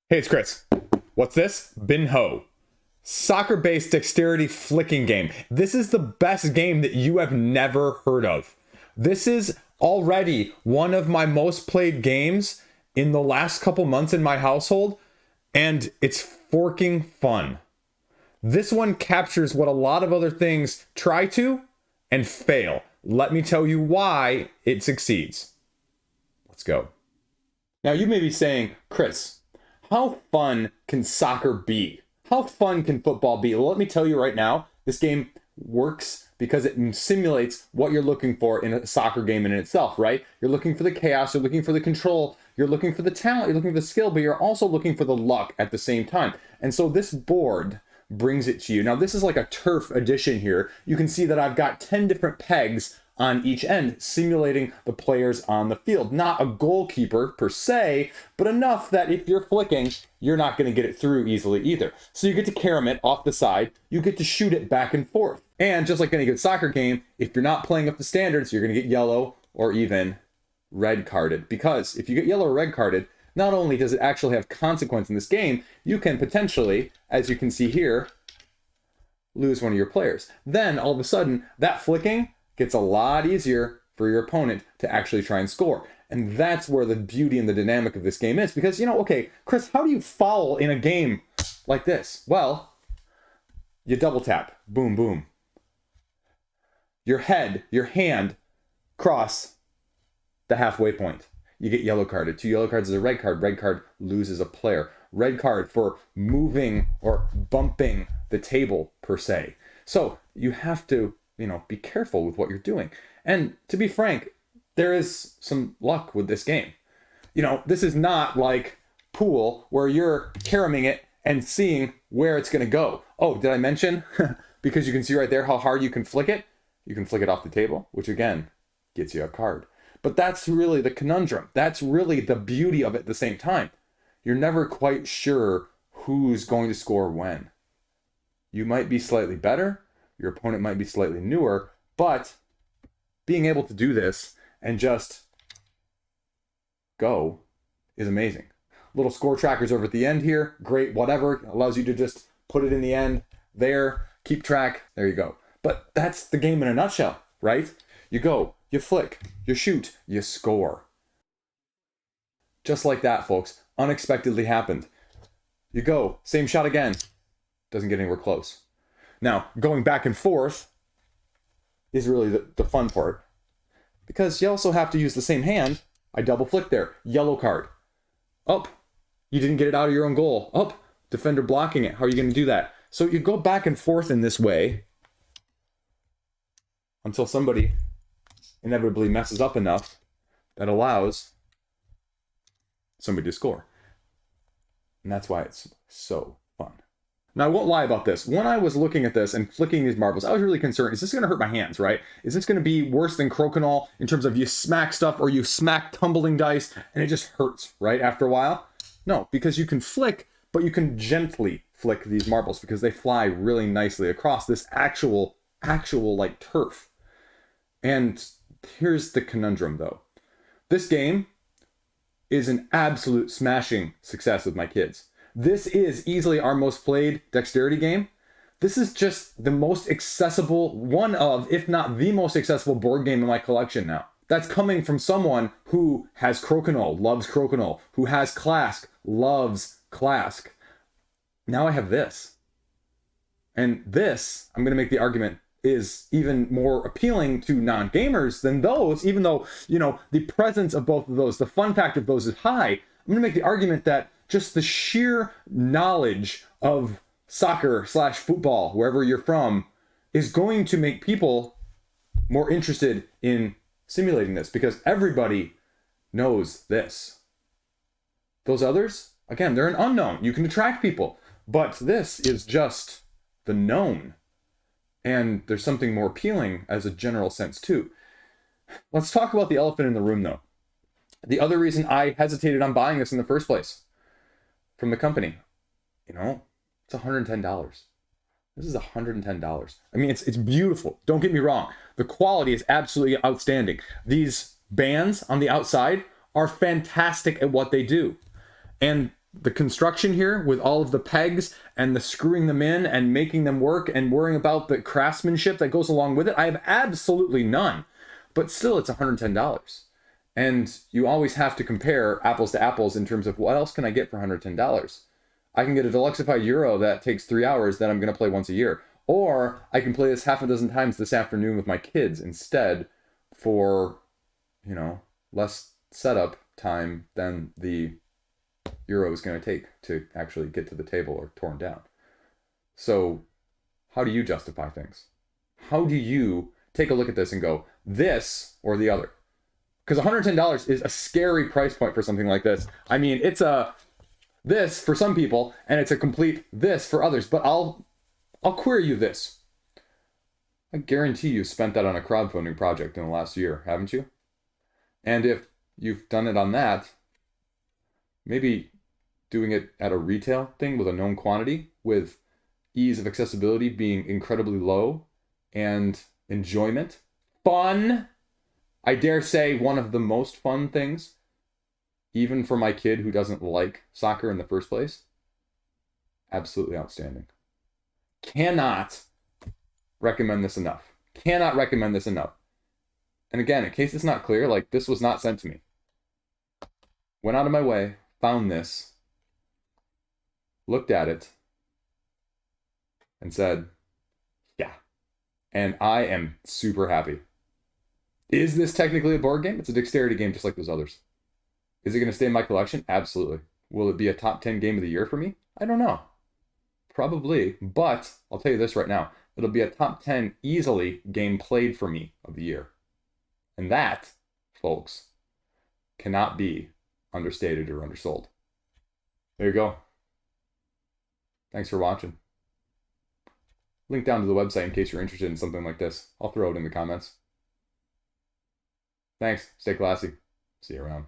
Hey, it's Chris. What's this? Binho. Soccer-based dexterity flicking game. This is the best game that you have never heard of. This is already one of my most played games in the last couple months in my household, and it's forking fun. This one captures what a lot of other things try to and fail. Let me tell you why it succeeds. Let's go. Now you may be saying, Chris, how fun can soccer be? How fun can football be? Well, let me tell you right now, this game works because it simulates what you're looking for in a soccer game in itself, right? You're looking for the chaos, you're looking for the control, you're looking for the talent, you're looking for the skill, but you're also looking for the luck at the same time. And so this board brings it to you. Now, this is like a turf edition here. You can see that I've got 10 different pegs on each end, simulating the players on the field. Not a goalkeeper per se, but enough that if you're flicking, you're not going to get it through easily either. So you get to carom it off the side, you get to shoot it back and forth. And just like any good soccer game, if you're not playing up the standards, you're going to get yellow or even red carded. Because if you get yellow or red carded, not only does it actually have consequence in this game, you can potentially, as you can see here, lose one of your players. Then all of a sudden, that flicking gets a lot easier for your opponent to actually try and score. And that's where the beauty and the dynamic of this game is. Because, okay, Chris, how do you foul in a game like this? Well, you double tap. Boom, boom. Your hand cross the halfway point. You get yellow carded. 2 yellow cards is a red card. Red card loses a player. Red card for moving or bumping the table per se. So you have to be careful with what you're doing. And to be frank, there is some luck with this game. This is not like pool where you're caroming it and seeing where it's going to go. Oh, did I mention? Because you can see right there how hard you can flick it. You can flick it off the table, which again, gets you a card. But that's really the conundrum. That's really the beauty of it at the same time. You're never quite sure who's going to score when. You might be slightly better. Your opponent might be slightly newer, but being able to do this and just go is amazing. Little score trackers over at the end here. Great, whatever. Allows you to just put it in the end there, keep track. There you go. But that's the game in a nutshell, right? You go, you flick, you shoot, you score. Just like that, folks. Unexpectedly happened. You go, same shot again. Doesn't get anywhere close. Now, going back and forth is really the fun part. Because you also have to use the same hand. I double flick there. Yellow card. Up. You didn't get it out of your own goal. Up. Defender blocking it. How are you going to do that? So you go back and forth in this way until somebody inevitably messes up enough that allows somebody to score. And that's why it's so fun. Now, I won't lie about this. When I was looking at this and flicking these marbles, I was really concerned. Is this going to hurt my hands, right? Is this going to be worse than crokinole in terms of you smack stuff or you smack tumbling dice and it just hurts, right, after a while? No, because you can flick, but you can gently flick these marbles because they fly really nicely across this actual like turf. And here's the conundrum, though. This game is an absolute smashing success with my kids. This is easily our most played dexterity game. This is just the most accessible, one of, if not the most accessible board game in my collection now. That's coming from someone who has crokinole, loves crokinole, who has Clask, loves Clask. Now I have this. And this, I'm going to make the argument, is even more appealing to non-gamers than those, even though, the presence of both of those, the fun factor of those is high. I'm going to make the argument that just the sheer knowledge of soccer/football, wherever you're from, is going to make people more interested in simulating this because everybody knows this. Those others, again, they're an unknown. You can attract people, but this is just the known. And there's something more appealing as a general sense too. Let's talk about the elephant in the room though. The other reason I hesitated on buying this in the first place from the company, it's $110. This is $110. I mean, it's beautiful. Don't get me wrong. The quality is absolutely outstanding. These bands on the outside are fantastic at what they do. And the construction here with all of the pegs and the screwing them in and making them work and worrying about the craftsmanship that goes along with it, I have absolutely none. But still, it's $110. And you always have to compare apples to apples in terms of what else can I get for $110? I can get a Deluxified Euro that takes 3 hours that I'm going to play once a year. Or I can play this half a dozen times this afternoon with my kids instead for, you know, less setup time than the Euro is going to take to actually get to the table or torn down. So how do you justify things? How do you take a look at this and go, this or the other? Because $110 is a scary price point for something like this. I mean, it's a this for some people, and it's a complete this for others. But I'll query you this. I guarantee you spent that on a crowdfunding project in the last year, haven't you? And if you've done it on that, maybe doing it at a retail thing with a known quantity, with ease of accessibility being incredibly low, and enjoyment, fun, I dare say one of the most fun things, even for my kid who doesn't like soccer in the first place. Absolutely outstanding. Cannot recommend this enough. Cannot recommend this enough. And again, in case it's not clear, like, this was not sent to me. Went out of my way, found this, looked at it, and said, yeah. And I am super happy. Is this technically a board game? It's a dexterity game just like those others. Is it going to stay in my collection? Absolutely. Will it be a top 10 game of the year for me? I don't know. Probably, but I'll tell you this right now. It'll be a top 10 easily game played for me of the year. And that, folks, cannot be understated or undersold. There you go. Thanks for watching. Link down to the website in case you're interested in something like this. I'll throw it in the comments. Thanks. Stay classy. See you around.